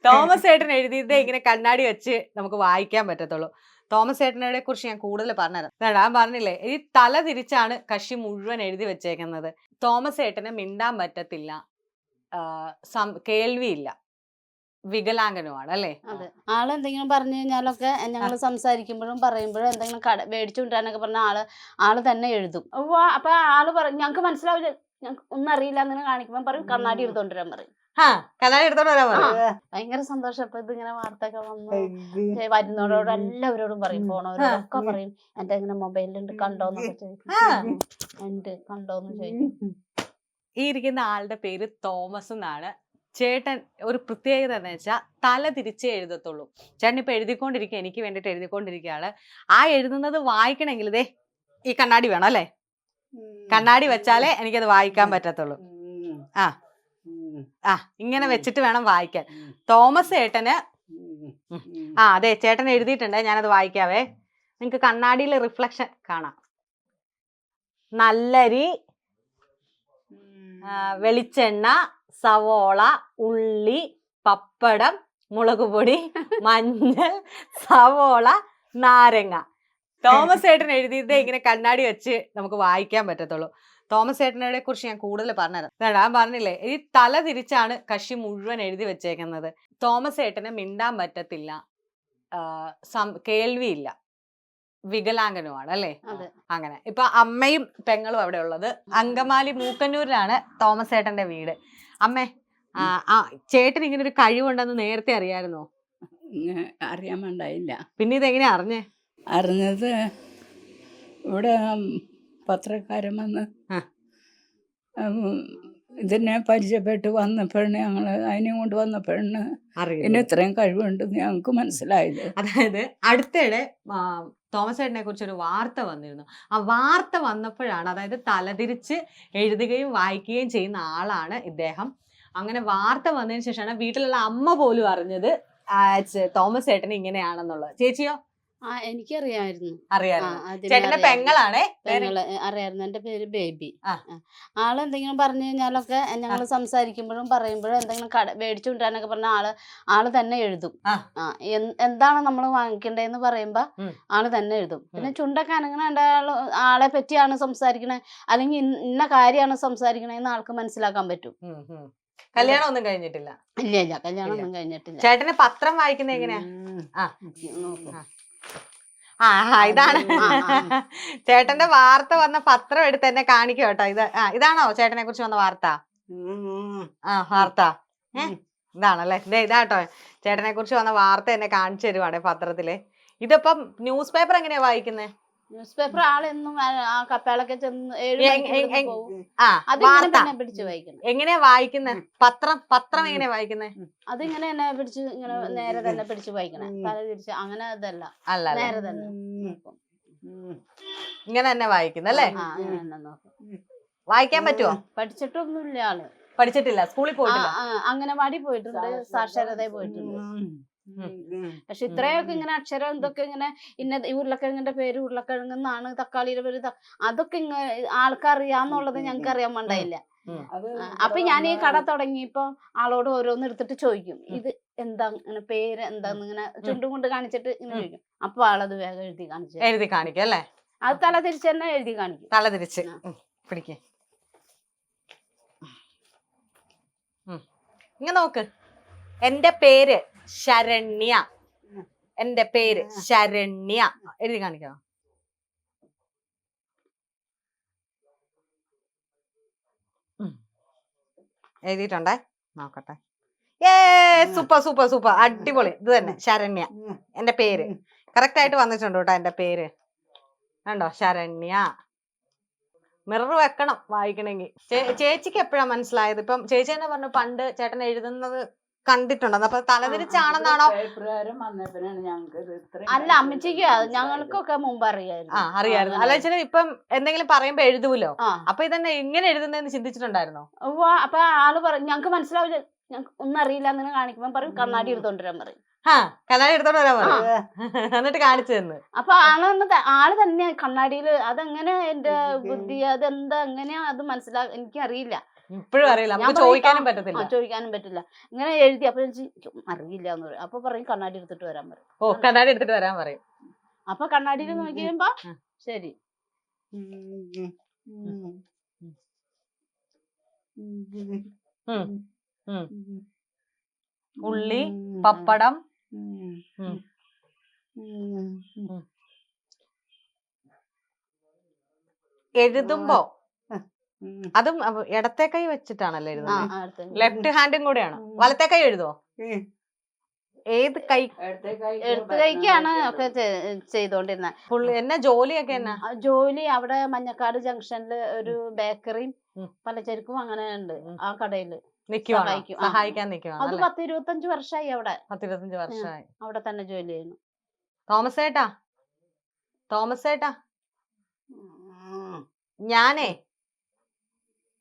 Thomas ഏട്ടൻ എഴുതിയത് ഇങ്ങനെ കണ്ണാടി വെച്ച് നമുക്ക് വായിക്കാൻ പറ്റത്തുള്ളൂ. തോമസ് ഏട്ടനെ കുറിച്ച് ഞാൻ കൂടുതൽ പറഞ്ഞുതരാം. ഞാൻ പറഞ്ഞില്ലേ, ഈ തല തിരിച്ചാണ് കക്ഷി മുഴുവൻ എഴുതി വെച്ചേക്കുന്നത്. തോമസ് ഏട്ടന് മിണ്ടാൻ പറ്റത്തില്ല, കേൾവിയില്ല, വികലാംഗനുമാണ് അല്ലേ? അതെ. ആളെന്തെങ്കിലും പറഞ്ഞു കഴിഞ്ഞാലൊക്കെ ഞങ്ങൾ സംസാരിക്കുമ്പോഴും പറയുമ്പോഴും എന്തെങ്കിലും മേടിച്ചു കൊണ്ടുവരാനൊക്കെ പറഞ്ഞ ആള് തന്നെ എഴുതും. അപ്പൊ ആള് പറയും ഞങ്ങക്ക് മനസ്സിലാവില്ല, ഞങ്ങൾക്ക് ഒന്നും അറിയില്ല എന്ന് കാണിക്കുമ്പോൾ പറയും കണ്ണാടി എടുത്തോണ്ടിരാൻ പറയും. കണ്ണാടി എടുത്തോണ്ട് വരാൻ പറയും. ഭയങ്കര സന്തോഷം. അപ്പൊ ഇതിങ്ങനെ വാർത്തയൊക്കെ വന്നു വരുന്നവരോട് എല്ലാവരോടും പറയും, പോണവരോടൊക്കെ പറയും എന്റെ ഇങ്ങനെ മൊബൈലിലുണ്ട് കണ്ടോന്നൊക്കെ ചോദിക്കും. ഉണ്ട് കണ്ടോന്ന് ചോദിക്കും. ഈ ഇരിക്കുന്ന ആളുടെ പേര് തോമസ് എന്നാണ്. ചേട്ടൻ ഒരു പ്രത്യേകത എന്ന് വെച്ചാൽ തല തിരിച്ചേ എഴുതത്തുള്ളൂ. ചേട്ടൻ ഇപ്പൊ എഴുതിക്കൊണ്ടിരിക്കുക, എനിക്ക് വേണ്ടിയിട്ട് എഴുതിക്കൊണ്ടിരിക്കുകയാണ്. ആ എഴുതുന്നത് വായിക്കണമെങ്കിൽ ഇതേ ഈ കണ്ണാടി വേണം അല്ലേ? കണ്ണാടി വെച്ചാലേ എനിക്കത് വായിക്കാൻ പറ്റത്തുള്ളൂ. ഇങ്ങനെ വെച്ചിട്ട് വേണം വായിക്കാൻ. തോമസ് ഏട്ടന് അതെ ചേട്ടൻ എഴുതിയിട്ടുണ്ട്, ഞാനത് വായിക്കാവേ. നിങ്ങക്ക് കണ്ണാടിയിൽ റിഫ്ലക്ഷൻ കാണാം. നല്ലരി, വെളിച്ചെണ്ണ, സവോള, ഉള്ളി, പപ്പടം, മുളകുപൊടി, മഞ്ഞൾ, സവോള, നാരങ്ങ. തോമസ് ഏട്ടൻ എഴുതിയത് ഇങ്ങനെ കണ്ണാടി വെച്ച് നമുക്ക് വായിക്കാൻ പറ്റത്തുള്ളൂ. തോമസ് ഏട്ടനെ കുറിച്ച് ഞാൻ കൂടുതൽ പറഞ്ഞുതരാം. ഞാൻ പറഞ്ഞില്ലേ, ഈ തല തിരിച്ചാണ് കക്ഷി മുഴുവൻ എഴുതി വെച്ചേക്കുന്നത്. തോമസ് ഏട്ടന് മിണ്ടാൻ പറ്റത്തില്ല, കേൾവിയില്ല, വികലാംഗനുമാണ് അല്ലേ? അങ്ങനെ ഇപ്പൊ അമ്മയും പെങ്ങളും അവിടെ ഉള്ളത്. അങ്കമാലി മൂക്കന്നൂരിലാണ് തോമസ് ഏട്ടന്റെ വീട്. അമ്മേ, ചേട്ടൻ ഇങ്ങനെ ഒരു കഴിവുണ്ടെന്ന് നേരത്തെ അറിയായിരുന്നോ? അറിയാൻ വേണ്ടായില്ല. പിന്നെ ഇതെങ്ങനെയാ അറിഞ്ഞത് ഇവിടെ പത്രക്കാരൻ വന്ന് ഇതിനെ പരിചയപ്പെട്ട് വന്നപ്പോഴാണ് ഞങ്ങള് അതിനെ കൊണ്ട് വന്നപ്പോഴാണ് ഇതിന് ഇത്രയും കഴിവുണ്ടെന്ന് ഞങ്ങൾക്ക് മനസ്സിലായത്. അതായത് അടുത്തിടെ തോമസ് ഏട്ടനെ കുറിച്ച് ഒരു വാർത്ത വന്നിരുന്നു. ആ വാർത്ത വന്നപ്പോഴാണ്, അതായത് തലതിരിച്ച് എഴുതുകയും വായിക്കുകയും ചെയ്യുന്ന ആളാണ് ഇദ്ദേഹം. അങ്ങനെ വാർത്ത വന്നതിന് ശേഷമാണ് വീട്ടിലുള്ള അമ്മ പോലും അറിഞ്ഞത് തോമസ് ഏട്ടൻ ഇങ്ങനെയാണെന്നുള്ളത്. ചേച്ചിയോ? എനിക്കറിയായിരുന്നു. ചേട്ടന്റെ പെങ്ങളാണ്. അറിയായിരുന്നു. എന്റെ പേര് ബേബി. ആളെന്തെങ്കിലും പറഞ്ഞു കഴിഞ്ഞാലൊക്കെ ഞങ്ങൾ സംസാരിക്കുമ്പോഴും പറയുമ്പോഴും എന്തെങ്കിലും മേടിച്ചു കൊണ്ടുവരാനൊക്കെ പറഞ്ഞ ആള് തന്നെ എഴുതും. എന്താണ് നമ്മൾ വാങ്ങിക്കണ്ടേന്ന് പറയുമ്പോ ആള് തന്നെ എഴുതും. പിന്നെ ചുണ്ടൊക്കെ അനങ്ങനെ ആളെ പറ്റിയാണ് സംസാരിക്കണേ, അല്ലെങ്കിൽ ഇന്ന കാര്യമാണ് സംസാരിക്കണേന്ന് ആൾക്ക് മനസ്സിലാക്കാൻ പറ്റും. കല്യാണം ഒന്നും കഴിഞ്ഞിട്ടില്ല? ഇല്ല, കല്യാണം ഒന്നും കഴിഞ്ഞിട്ടില്ല. ചേട്ടന് പത്രം വായിക്കുന്നത് എങ്ങനെയാ? ഇതാണ് ചേട്ടന്റെ വാർത്ത വന്ന പത്രം എടുത്ത് എന്നെ കാണിക്കും കേട്ടോ. ഇതാണോ ചേട്ടനെ കുറിച്ച് വന്ന വാർത്ത? വാർത്ത ഇതാണല്ലേ? ഇതാട്ടോ ചേട്ടനെ കുറിച്ച് വന്ന വാർത്ത എന്നെ കാണിച്ചു തരുവാണേ പത്രത്തില്. ഇതിപ്പം ന്യൂസ് പേപ്പർ എങ്ങനെയാ വായിക്കുന്നേ? ന്യൂസ് പേപ്പർ ആളെന്നും കപ്പേളൊക്കെ ചെന്ന് പിടിച്ചു വായിക്കണം. എങ്ങനെയാ വായിക്കുന്നത്? പത്രം എങ്ങനെയാ വായിക്കുന്നേ? അതിങ്ങനെ തന്നെ പിടിച്ച് ഇങ്ങനെ നേരെ തന്നെ പിടിച്ച് വായിക്കണേ, തല തിരിച്ച് അങ്ങനെ അതല്ല, നേരെ തന്നെ ഇങ്ങനെ തന്നെ വായിക്കുന്നല്ലേ? വായിക്കാൻ പറ്റുമോ? പഠിച്ചിട്ടൊന്നുമില്ല ആള്. പഠിച്ചിട്ടില്ല? സ്കൂളിൽ പോയിട്ടില്ല? അംഗനവാടി പോയിട്ടുണ്ട്, സാക്ഷരതയിൽ പോയിട്ടുണ്ട്. പക്ഷെ ഇത്രയൊക്കെ ഇങ്ങനെ അക്ഷരം എന്തൊക്കെ ഇങ്ങനെ ഉരുളക്കിഴങ്ങിന്റെ പേര് ഉരുളക്കിഴങ്ങെന്നാണ്, തക്കാളിയുടെ പേര് അതൊക്കെ ആൾക്കറിയാന്നുള്ളത് ഞങ്ങൾക്ക് അറിയാൻ വേണ്ടായില്ല. അപ്പൊ ഞാൻ ഈ കട തുടങ്ങിയപ്പോ ആളോട് ഓരോന്ന് എടുത്തിട്ട് ചോദിക്കും, ഇത് എന്താ ഇങ്ങനെ പേര് എന്താന്ന് ഇങ്ങനെ ചുണ്ടും കൊണ്ട് കാണിച്ചിട്ട് ഇങ്ങനെ ചോദിക്കും. അപ്പൊ ആളത് വേഗം എഴുതി കാണിക്കും അല്ലേ? അത് തല തിരിച്ച് തന്നെ എഴുതി കാണിക്കും. തല തിരിച്ച് പിടിക്കേ ഇങ്ങനെ നോക്ക്. എന്റെ പേര് ശരണ്യ, എന്റെ പേര് ശരണ്യ എഴുതി കാണിക്കാം. എഴുതിയിട്ടുണ്ടേ, നോക്കട്ടെ. സൂപ്പർ സൂപ്പർ സൂപ്പർ, അടിപൊളി. ഇത് തന്നെ ശരണ്യ എന്റെ പേര്. കറക്റ്റ് ആയിട്ട് വന്നിട്ടുണ്ട് കേട്ടോ എന്റെ പേര്. കണ്ടോ? ശരണ്യ. മിറർ വെക്കണം വായിക്കണമെങ്കിൽ. ചേച്ചിക്ക് എപ്പോഴാ മനസ്സിലായത്? ഇപ്പം ചേച്ചി തന്നെ പറഞ്ഞു പണ്ട് ചേട്ടൻ എഴുതുന്നത് കണ്ടിട്ടുണ്ടെന്ന്. അപ്പൊ തലതിരിച്ചാണെന്നാണോ? അല്ല, അമ്മച്ചിക്ക് ഞങ്ങൾക്കൊക്കെ മുമ്പ് അറിയായിരുന്നു. അറിയായിരുന്നു. അല്ല വെച്ചാൽ ഇപ്പം എന്തെങ്കിലും പറയുമ്പോ എഴുതൂലോ, അപ്പൊ ഇതന്നെ ഇങ്ങനെ എഴുതുന്നതെന്ന് ചിന്തിച്ചിട്ടുണ്ടായിരുന്നോ? അപ്പൊ ആള് പറയും ഞങ്ങക്ക് മനസ്സിലാവില്ല, ഞങ്ങൾക്ക് ഒന്നും അറിയില്ല എന്ന് കാണിക്കുമ്പോ പറയും കണ്ണാടി എടുത്തോണ്ടിരാൻ പറയും. കണ്ണാടി എടുത്തോണ്ട് വരാൻ പറയും. എന്നിട്ട് കാണിച്ചു തന്നു. അപ്പൊ ആള് തന്നെ കണ്ണാടിയില്. അതെങ്ങനെ എന്റെ ബുദ്ധി അതെന്താ എങ്ങനെയാ അത് എനിക്കറിയില്ല. ഇപ്പോഴും അറിയില്ല, ഞാൻ നമുക്ക് പറയും, ചോദിക്കാനും ആ, പറ്റത്തില്ല. ചോദിക്കാനും പറ്റില്ല. ഇങ്ങനെ എഴുതി അപ്പൊ ഞാൻ അറിയില്ല എന്ന് പറയും. അപ്പൊ പറയും കണ്ണാടി എടുത്തിട്ട് വരാൻ പറയും. ഓ, കണ്ണാടി എടുത്തിട്ട് വരാൻ പറയും. അപ്പൊ കണ്ണാടിയിൽ നോക്കി കഴിയുമ്പോ ശരി. ഉള്ളി, പപ്പടം, എഴുതുമ്പോ അതും ഇടത്തെ കൈ വെച്ചിട്ടാണല്ലോ എഴുതുന്നത്. ലെഫ്റ്റ് ഹാൻഡും കൂടെയാണ്. വലത്തെ കൈ എഴുതോ? ഏത് കൈ? എഴുത്ത് കൈക്കാണ് ഒക്കെ ചെയ്തോണ്ടിരുന്നത്. പുള്ളി എന്നാ ജോലിയൊക്കെ എന്നാ? ജോലി അവിടെ മഞ്ഞക്കാട് ജംഗ്ഷനില് ഒരു ബേക്കറിയും പലചരക്കും അങ്ങനെ ഉണ്ട്. ആ കടയില് സഹായിക്കാൻ നിൽക്കുവാണ്. അത് 10-25 വർഷമായി അവിടെ. 10-25 വർഷമായി അവിടെ തന്നെ ജോലി ചെയ്യുന്നു. തോമസ് ഏട്ടാ, ഞാനേ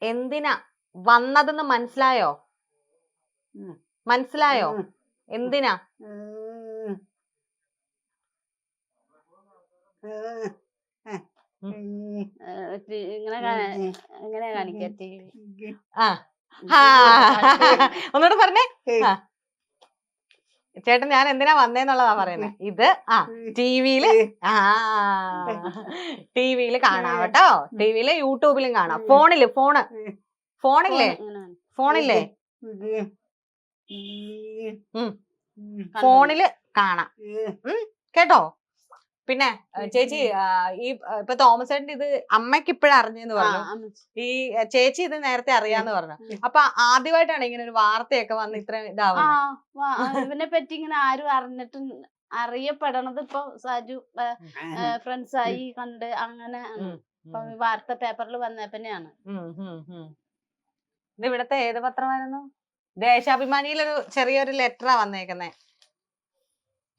എന്തിനാ വന്നതെന്ന് മനസ്സിലായോ? എന്തിനാ? ഇങ്ങനെ കാണിക്ക TV. ഒന്നുകൂടെ പറഞ്ഞേ. ചേട്ടൻ ഞാൻ എന്തിനാ വന്നേന്നുള്ളതാ പറയുന്നത്. ഇത് ടിവിയില് കാണാം കേട്ടോ. ടിവിയില് യൂട്യൂബിലും കാണാം. ഫോണില്ലേ? ഫോണില് കാണാം കേട്ടോ. പിന്നെ ചേച്ചി, ഈ ഇപ്പൊ തോമസ് ചേട്ടൻ ഇത് അമ്മയ്ക്ക് ഇപ്പഴും അറിഞ്ഞെന്ന് പറഞ്ഞു. ഈ ചേച്ചി ഇത് നേരത്തെ അറിയാന്ന് പറഞ്ഞു. അപ്പൊ ആദ്യമായിട്ടാണ് ഇങ്ങനെ ഒരു വാർത്തയൊക്കെ വന്ന് ഇത്രയും ഇതാവുന്നത്. ഇവനെ പറ്റി ഇങ്ങനെ ആരും അറിഞ്ഞിട്ട് അറിയപ്പെടണത് ഇപ്പൊ സജു ഫ്രണ്ട്സ് ആയി കണ്ട് അങ്ങനെ വാർത്ത പേപ്പറിൽ വന്നപ്പനെയാണ്. ഇത് ഇവിടത്തെ ഏത് പത്രമായിരുന്നു? ദേശാഭിമാനിയിലൊരു ചെറിയൊരു ലെറ്ററാ വന്നേക്കുന്നേ.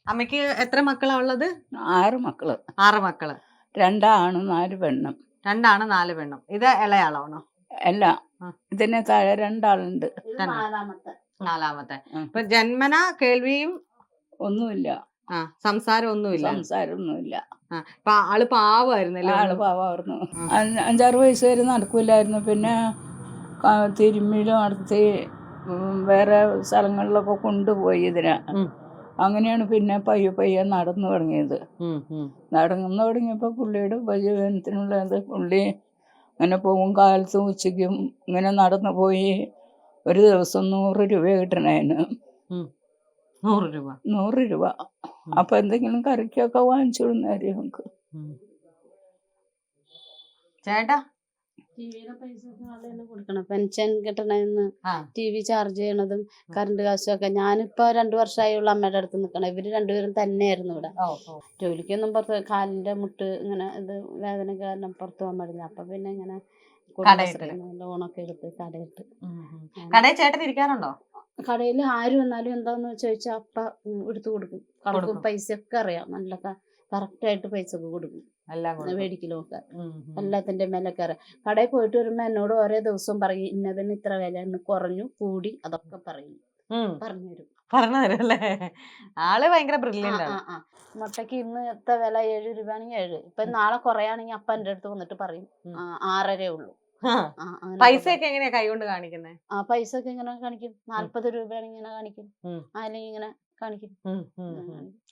അമ്മയ്ക്ക് എത്ര മക്കളാ ഉള്ളത്? 6 മക്കള്. 6 മക്കള്. 2 ആണും 4 പെണ്ണും. 2 ആണും 4 പെണ്ണും. ഇത് ഇളയാളാണോ? അല്ല, ഇതിനെ താഴെ 2 ആളുണ്ട്. 4-മത്തെ. ഇപ്പൊ ജന്മന കേൾവിയും ഒന്നുമില്ല, സംസാരം ഒന്നുമില്ല. ഇപ്പൊ ആള് പാവായിരുന്നല്ലേ? ആള് പാവായിരുന്നു. 5-6 വയസ്സ് വരെ നടക്കൂലായിരുന്നു. പിന്നെ തിരുമ്മിലും നടത്തി വേറെ സ്ഥലങ്ങളിലൊക്കെ കൊണ്ടുപോയി ഇതിനെ. അങ്ങനെയാണ് പിന്നെ പയ്യെ നടന്നു തുടങ്ങിയത്. നടന്നു തുടങ്ങിയപ്പോൾ പുള്ളിയുടെ ഉപജീവനത്തിനുള്ളത് പുള്ളി അങ്ങനെ പോകും. കാലത്തും ഉച്ചയ്ക്കും ഇങ്ങനെ നടന്നു പോയി. ഒരു ദിവസം 100 രൂപ കിട്ടണേന്. 100 രൂപ. അപ്പൊ എന്തെങ്കിലും കറിക്കൊക്കെ വാങ്ങിച്ചു കൊടുന്നേരും നമുക്ക്. ചേട്ടാ, ടിവിയുടെ പൈസ കൊടുക്കണം. പെൻഷൻ കിട്ടണെന്ന് TV ചാർജ് ചെയ്യണതും കറണ്ട് കാശും ഒക്കെ. ഞാനിപ്പോ 2 വർഷമായുള്ള അമ്മയുടെ അടുത്ത് നിൽക്കണം. ഇവര് രണ്ടുപേരും തന്നെയായിരുന്നു ഇവിടെ. ജോലിക്കൊന്നും പുറത്ത്, കാലിന്റെ മുട്ട് ഇങ്ങനെ ഇത് വേദന കാരണം പുറത്തു പോകാൻ പാടില്ല. അപ്പൊ പിന്നെ ഇങ്ങനെ ലോണൊക്കെ എടുത്ത് കടയിട്ട്. കടയിൽ ചേട്ടൻ ഇരിക്കാറുണ്ടോ? കടയിൽ ആര് വന്നാലും എന്താന്ന് ചോദിച്ചാൽ അപ്പ എടുത്തു കൊടുക്കും. കണക്കും പൈസ ഒക്കെ അറിയാം. നല്ല കറക്റ്റ് ആയിട്ട് പൈസ ഒക്കെ കൊടുക്കും. മേടിക്കലും ഒക്കെ എല്ലാത്തിന്റെ മേലൊക്കെ അറിയാം. കടയിൽ പോയിട്ട് വരുമ്പോ എന്നോട് ഓരോ ദിവസവും പറയും ഇന്നതിന് ഇത്ര വില, ഇന്ന് കുറഞ്ഞു കൂടി, അതൊക്കെ പറയും. പറഞ്ഞു തരും അല്ലേ? ആള് ഭയങ്കര ബ്രില്യന്റ് ആണ്. മുട്ടയ്ക്ക് ഇന്നത്തെ വില 7 രൂപയാണെങ്കിൽ 7. ഇപ്പൊ നാളെ കുറയാണെങ്കിൽ അപ്പ എന്റെ അടുത്ത് വന്നിട്ട് പറയും 6.5 ഉള്ളൂ. പൈസയൊക്കെ എങ്ങനെയാ കൈകൊണ്ട് കാണിക്കുന്നത്? പൈസ ഒക്കെ ഇങ്ങനെ കാണിക്കും. 40 രൂപയാണെങ്കിൽ ഇങ്ങനെ കാണിക്കും, അല്ലെങ്കിൽ ഇങ്ങനെ കാണിക്കും.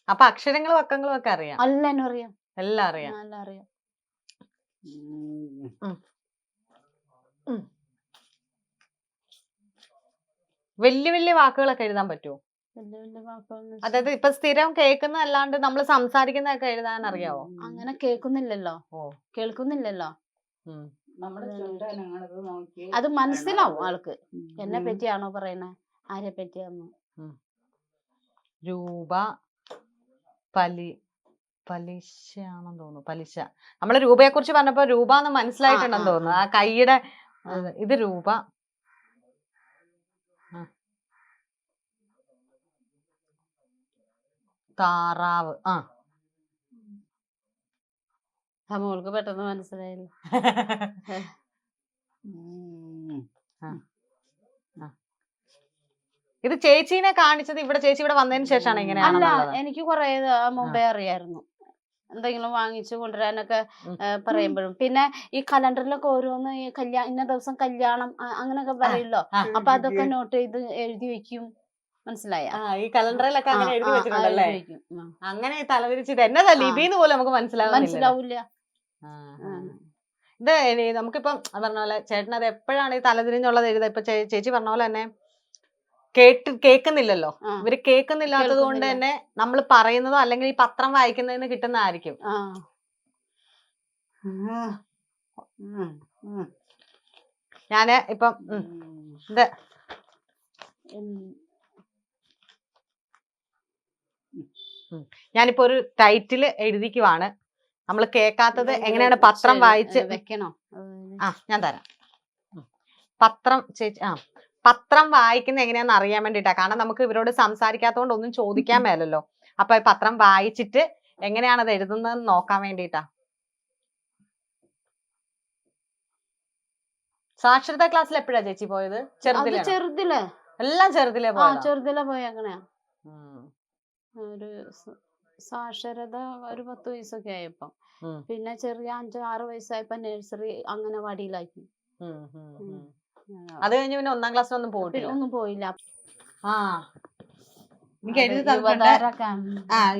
അപ്പൊ അക്ഷരങ്ങളും അക്കങ്ങളും ഒക്കെ അറിയാം? എല്ലാം അറിയാം. എല്ലാം അറിയാം. വലിയ വലിയ വാക്കുകളൊക്കെ എഴുതാൻ പറ്റുമോ? അതായത് ഇപ്പൊ സ്ഥിരം കേൾക്കുന്ന അല്ലാണ്ട് നമ്മൾ സംസാരിക്കുന്നതൊക്കെ എഴുതാൻ അറിയാവോ? അങ്ങനെ കേൾക്കുന്നില്ലല്ലോ, കേൾക്കുന്നില്ലല്ലോ. അത് മനസ്സിലാവും ആൾക്ക്. എന്നെ പറ്റിയാണോ പറയണേ, ആരെ പറ്റിയാന്നോ? രൂപ, പലിശയാണെന്ന് തോന്നുന്നു. പലിശ. നമ്മള് രൂപയെ കുറിച്ച് പറഞ്ഞപ്പോ രൂപ എന്ന് മനസ്സിലായിട്ടുണ്ടെന്ന് തോന്നുന്നു. ആ കൈയുടെ ഇത് രൂപ. താറാവ്. മോൾക്ക് പെട്ടെന്ന് മനസ്സിലായില്ല. ഇത് ചേച്ചീനെ കാണിച്ചത് ചേച്ചി ഇവിടെ വന്നതിന് ശേഷമാണ് ഇങ്ങനെയാണ്? അല്ല, എനിക്ക് കുറെ മുമ്പേ അറിയായിരുന്നു. എന്തെങ്കിലും വാങ്ങിച്ചു കൊണ്ടുവരാനൊക്കെ പറയുമ്പോഴും പിന്നെ ഈ കലണ്ടറിലൊക്കെ ഓരോന്ന് ഈ ഇന്ന ദിവസം കല്യാണം അങ്ങനെയൊക്കെ പറയല്ലോ. അപ്പൊ അതൊക്കെ നോട്ട് ചെയ്ത് എഴുതി വെക്കും. മനസ്സിലായ? ഈ കലണ്ടറിലൊക്കെ അങ്ങനെ എഴുതി വെച്ചിട്ടുണ്ടല്ലേ? അങ്ങനെ തലതിരിച്ചിട്ട് എന്നതാ ലിപിന്ന് പോലും നമുക്ക് മനസ്സിലാവില്ല. ഇത് നമുക്കിപ്പം പറഞ്ഞ പോലെ ചേട്ടൻ അത് എപ്പോഴാണ് ഈ തലതിരിഞ്ഞുള്ളത് എഴുതുക? ഇപ്പൊ ചേച്ചി പറഞ്ഞ പോലെ തന്നെ കേൾക്കുന്നില്ലല്ലോ. ഇവര് കേൾക്കുന്നില്ലാത്തത് കൊണ്ട് തന്നെ നമ്മൾ പറയുന്നതോ അല്ലെങ്കിൽ ഈ പത്രം വായിക്കുന്നതിന് കിട്ടുന്നതായിരിക്കും. ഞാന് ഇപ്പം ഇത് ഞാനിപ്പോ ഒരു ടൈറ്റില് എഴുതിക്കുവാണ്. നമ്മൾ കേൾക്കാത്തത് എങ്ങനെയാണ് പത്രം വായിച്ച് വെക്കണോ? ഞാൻ തരാം. പത്രം ചേച്ചി പത്രം വായിക്കുന്ന എങ്ങനെയാന്ന് അറിയാൻ വേണ്ടിട്ടാ. കാരണം നമുക്ക് ഇവരോട് സംസാരിക്കാത്തോണ്ട് ഒന്നും ചോദിക്കാൻ മേലല്ലോ. അപ്പൊ പത്രം വായിച്ചിട്ട് എങ്ങനെയാണ് അത് എഴുതുന്നത് നോക്കാൻ വേണ്ടിട്ടാ. സാക്ഷരതാ ക്ലാസ്സിൽ എപ്പോഴാ ചേച്ചി പോയത്? ചെറുതിലെ എല്ലാം ചെറുതിലെ പോയങ്ങനെയാ. ഒരു സാക്ഷരത ഒരു 10 വയസ്സൊക്കെ ആയപ്പോ, പിന്നെ ചെറിയ 5-6 വയസ്സായപ്പോ നഴ്സറി അംഗനവാടിയിലാക്കി. അത് കഴിഞ്ഞ് പിന്നെ 1ാം ക്ലാസ്സിലൊന്നും പോയില്ല. എനിക്ക് എഴുതി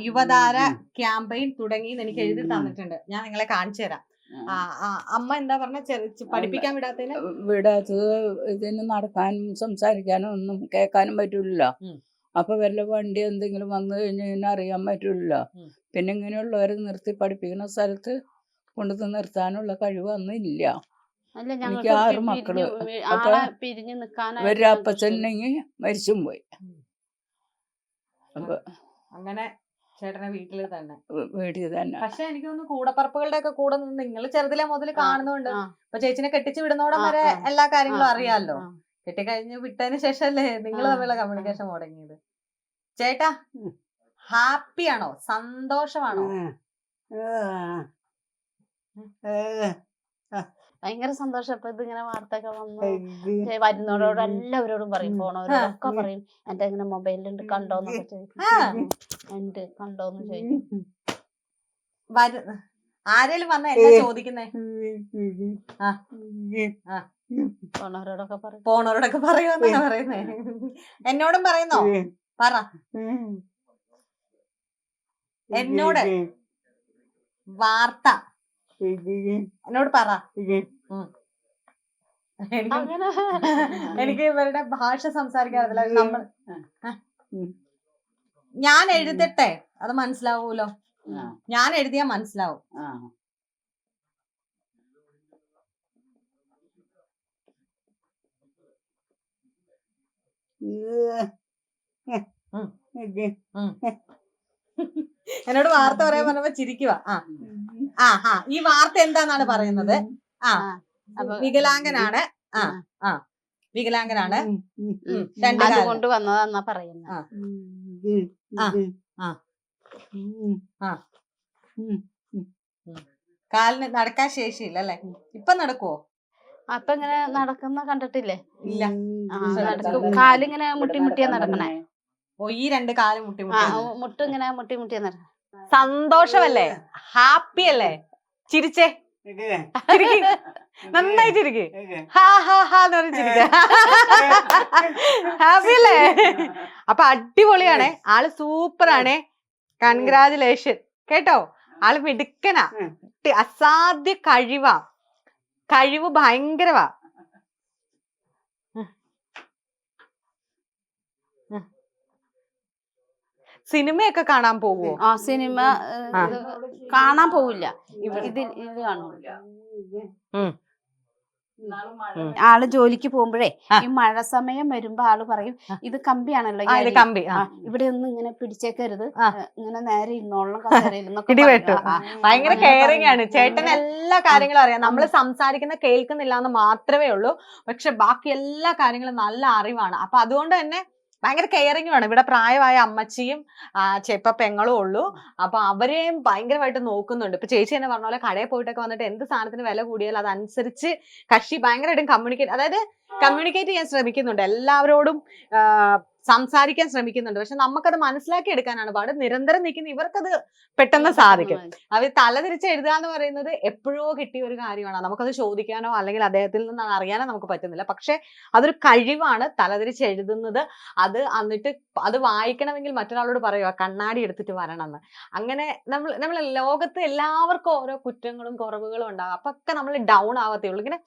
യുവതാര ക്യാമ്പയിൻ തുടങ്ങി എനിക്ക് എഴുതി തന്നിട്ടുണ്ട്. ഞാൻ നിങ്ങളെ കാണിച്ചു തരാം. അമ്മ എന്താ പറഞ്ഞ പഠിപ്പിക്കാൻ വിടാത്തത് ഇതിന് നടക്കാനും സംസാരിക്കാനും ഒന്നും കേൾക്കാനും പറ്റൂലല്ലോ. അപ്പൊ വല്ല വണ്ടി എന്തെങ്കിലും വന്നു കഴിഞ്ഞാൽ അറിയാൻ പറ്റൂലല്ലോ. പിന്നെ ഇങ്ങനെയുള്ളവരെ നിർത്തി പഠിപ്പിക്കുന്ന സ്ഥലത്ത് കൊണ്ടു നിർത്താനുള്ള കഴിവ് അന്നില്ല. എനിക്ക് 6 മക്കള്. അപ്പൊ ഇവരുടെ അപ്പച്ചനെങ്കിൽ മരിച്ചും പോയി. അങ്ങനെ ചേട്ടനെ വീട്ടിൽ തന്നെ. പക്ഷെ എനിക്ക് തോന്നുന്നു കൂടപ്പറപ്പുകളുടെ ഒക്കെ കൂടെ നിന്ന് നിങ്ങൾ ചെറുതിലെ മുതൽ കാണുന്നുണ്ട്. അപ്പൊ ചേച്ചിനെ കെട്ടിച്ച് വിടുന്നോടം വരെ എല്ലാ കാര്യങ്ങളും അറിയാമല്ലോ. കെട്ടിക്കഴിഞ്ഞ് വിട്ടതിന് ശേഷമല്ലേ നിങ്ങൾ തമ്മിലുള്ള കമ്മ്യൂണിക്കേഷൻ മുടങ്ങിയത്. ചേട്ടാ ഹാപ്പിയാണോ? സന്തോഷമാണോ? ഭയങ്കര സന്തോഷം. ഇപ്പൊ ഇതിങ്ങനെ വാർത്തയൊക്കെ വന്നു വരുന്നവരോട് എല്ലാവരോടും പറയും, പോണവരോടൊക്കെ പറയും എന്റെ ഇങ്ങനെ മൊബൈലിലുണ്ട് കണ്ടോന്നൊക്കെ ചോദിക്കും. ഉണ്ട് കണ്ടോന്ന് ചോദിക്കും. ആരേലും വന്ന എന്താ ചോദിക്കുന്നേ? പോണവരോടൊക്കെ പറയുമെന്നാണ് പറയുന്നേ. എന്നോടും പറയുന്നോ? പറ. എന്നോട് വാർത്ത എന്നോട് പറ. എനിക്ക് ഇവരുടെ ഭാഷ സംസാരിക്കാറില്ല. നമ്മൾ ഞാൻ എഴുതട്ടെ, അത് മനസ്സിലാവൂലോ. ഞാൻ എഴുതിയാ മനസ്സിലാവും. എന്നോട് വാർത്ത പറയാൻ പറഞ്ഞപ്പോ ചിരിക്കുവാ. ഈ വാർത്ത എന്താന്നാണ് പറയുന്നത്? വികലാംഗനാണ്. വികലാംഗനാണ്. 2 കാല് കൊണ്ട് വന്നതാന്നാ പറയുന്നത്. കാലിന് നടക്കാൻ ശേഷിയില്ല അല്ലെ? ഇപ്പൊ നടക്കുവോ? അപ്പൊ ഇങ്ങനെ നടക്കുന്ന കണ്ടിട്ടില്ലേ? ഇല്ല. കാലിങ്ങനെ മുട്ടിമുട്ടിയാ നടക്കണേ. ഈ 2 കാല് മുട്ടിങ്ങനെ മുട്ടിമുട്ടിയാ നടക്കണേ. സന്തോഷമല്ലേ? ഹാപ്പി അല്ലേ? ചിരിച്ചേ, നന്നായി ചിരിക്ക്. ഹാപ്പി അല്ലേ? അപ്പൊ അടിപൊളിയാണേ. ആള് സൂപ്പറാണേ. കൺഗ്രാജുലേഷൻ കേട്ടോ. ആള് മിടുക്കനാ. അസാധ്യ കഴിവ് ഭയങ്കരവാ. സിനിമയൊക്കെ കാണാൻ പോവോ? സിനിമ കാണാൻ പോവില്ല. ഇത് കാണൂല. ആള് ജോലിക്ക് പോകുമ്പോഴേ ഈ മഴ സമയം വരുമ്പോ ആള് പറയും ഇത് കമ്പിയാണല്ലോ, കമ്പി ഇവിടെ ഒന്നും ഇങ്ങനെ പിടിച്ചേക്കരുത്, ഇങ്ങനെ നേരെ ഇരുന്നോളണം. ഭയങ്കര കെയറിംഗ് ആണ് ചേട്ടൻ. എല്ലാ കാര്യങ്ങളും അറിയാം. നമ്മള് സംസാരിക്കുന്ന കേൾക്കുന്നില്ല എന്ന് മാത്രമേ ഉള്ളൂ. പക്ഷെ ബാക്കി എല്ലാ കാര്യങ്ങളും നല്ല അറിവാണ്. അപ്പൊ അതുകൊണ്ട് തന്നെ ഭയങ്കര കെയറിംഗ് ആണ്. ഇവിടെ പ്രായമായ അമ്മച്ചിയും ചെപ്പ പെങ്ങളും ഉള്ളൂ. അപ്പൊ അവരെയും ഭയങ്കരമായിട്ട് നോക്കുന്നുണ്ട്. ഇപ്പൊ ചേച്ചി തന്നെ പറഞ്ഞ പോലെ കടയിൽ പോയിട്ടൊക്കെ വന്നിട്ട് എന്ത് സാധനത്തിന് വില കൂടിയാൽ അതനുസരിച്ച് കക്ഷി ഭയങ്കരമായിട്ടും കമ്മ്യൂണിക്കേറ്റ് ചെയ്യാൻ ശ്രമിക്കുന്നുണ്ട്. എല്ലാവരോടും സംസാരിക്കാൻ ശ്രമിക്കുന്നുണ്ട്. പക്ഷെ നമുക്കത് മനസ്സിലാക്കി എടുക്കാനാണ് പാട്. നിരന്തരം നിൽക്കുന്ന ഇവർക്കത് പെട്ടെന്ന് സാധിക്കും. അവർ തലതിരിച്ച് എഴുതുക എന്ന് പറയുന്നത് എപ്പോഴോ കിട്ടിയ ഒരു കാര്യമാണ്. നമുക്കത് ചോദിക്കാനോ അല്ലെങ്കിൽ അദ്ദേഹത്തിൽ നിന്ന് അറിയാനോ നമുക്ക് പറ്റുന്നില്ല. പക്ഷെ അതൊരു കഴിവാണ് തലതിരിച്ച് എഴുതുന്നത്. അത് എന്നിട്ട് അത് വായിക്കണമെങ്കിൽ മറ്റൊരാളോട് പറയുക കണ്ണാടി എടുത്തിട്ട് വരണമെന്ന്. അങ്ങനെ നമ്മൾ ലോകത്ത് എല്ലാവർക്കും ഓരോ കുറ്റങ്ങളും കുറവുകളും ഉണ്ടാകും. അപ്പൊ ഒക്കെ നമ്മൾ ഡൗൺ ആവത്തേ ഉള്ളൂ. ഇങ്ങനെ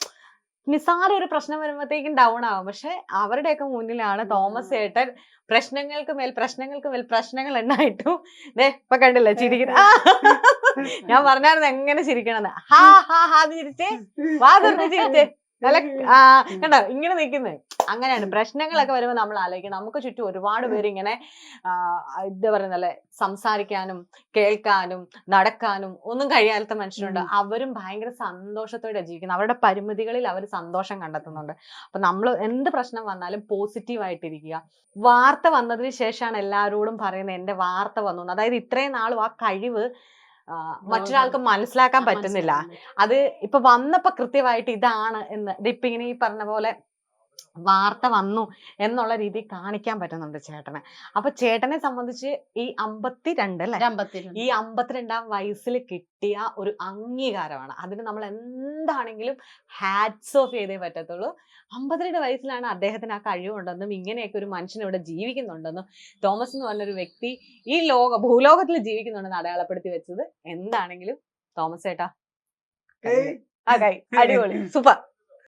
നിസ്സാര ഒരു പ്രശ്നം വരുമ്പോഴത്തേക്കും ഡൗൺ ആവും. പക്ഷെ അവരുടെയൊക്കെ മുന്നിലാണ് തോമസ് ചേട്ടൻ പ്രശ്നങ്ങൾക്ക് മേൽ പ്രശ്നങ്ങൾ ഉണ്ടായിട്ടും ഇപ്പൊ കണ്ടില്ലേ ചിരിക്കുന്ന. ഞാൻ പറഞ്ഞായിരുന്നു എങ്ങനെ ചിരിക്കണമെന്ന്. ഹാ ഹാ ഹാ ചിരിച്ചേ, വാ തുറന്ന് ചിരിച്ചേ, നല്ല കണ്ടോ ഇങ്ങനെ നിൽക്കുന്നത്. അങ്ങനെയാണ് പ്രശ്നങ്ങളൊക്കെ വരുമ്പോൾ നമ്മൾ ആലോചിക്കും നമുക്ക് ചുറ്റും ഒരുപാട് പേര് ഇങ്ങനെ എന്താ പറയുന്നല്ലേ സംസാരിക്കാനും കേൾക്കാനും നടക്കാനും ഒന്നും കഴിയാത്ത മനുഷ്യരുണ്ട്. അവരും ഭയങ്കര സന്തോഷത്തോടെ ജീവിക്കുന്നത്. അവരുടെ പരിമിതികളിൽ അവർ സന്തോഷം കണ്ടെത്തുന്നുണ്ട്. അപ്പൊ നമ്മൾ എന്ത് പ്രശ്നം വന്നാലും പോസിറ്റീവ് ആയിട്ടിരിക്കുക. വാർത്ത വന്നതിന് ശേഷമാണ് എല്ലാവരോടും പറയുന്നത് എന്റെ വാർത്ത വന്നു. അതായത് ഇത്രയും നാളും ആ കഴിവ് മറ്റൊരാൾക്ക് മനസ്സിലാക്കാൻ പറ്റുന്നില്ല. അത് ഇപ്പൊ വന്നപ്പോ കൃത്യമായിട്ട് ഇതാണ് എന്ന് ഇപ്പൊ ഇങ്ങനെ ഈ പറഞ്ഞ പോലെ വാർത്ത വന്നു എന്നുള്ള രീതി കാണിക്കാൻ പറ്റുന്നുണ്ട് ചേട്ടന്. അപ്പൊ ചേട്ടനെ സംബന്ധിച്ച് ഈ 52 അല്ലെ, ഈ 52-ാം വയസ്സിൽ കിട്ടിയ ഒരു അംഗീകാരമാണ്. അതിന് നമ്മൾ എന്താണെങ്കിലും ഹാറ്റ്സ് ഓഫ് ചെയ്തേ പറ്റത്തുള്ളൂ. 52 വയസ്സിലാണ് അദ്ദേഹത്തിന് ആ കഴിവുണ്ടെന്നും ഇങ്ങനെയൊക്കെ ഒരു മനുഷ്യൻ ഇവിടെ ജീവിക്കുന്നുണ്ടെന്നും തോമസ് എന്ന് പറഞ്ഞൊരു വ്യക്തി ഈ ഭൂലോകത്തിൽ ജീവിക്കുന്നുണ്ടെന്ന് അടയാളപ്പെടുത്തി വെച്ചത് എന്താണെങ്കിലും തോമസ് ചേട്ടാ അടിപൊളി, സൂപ്പർ.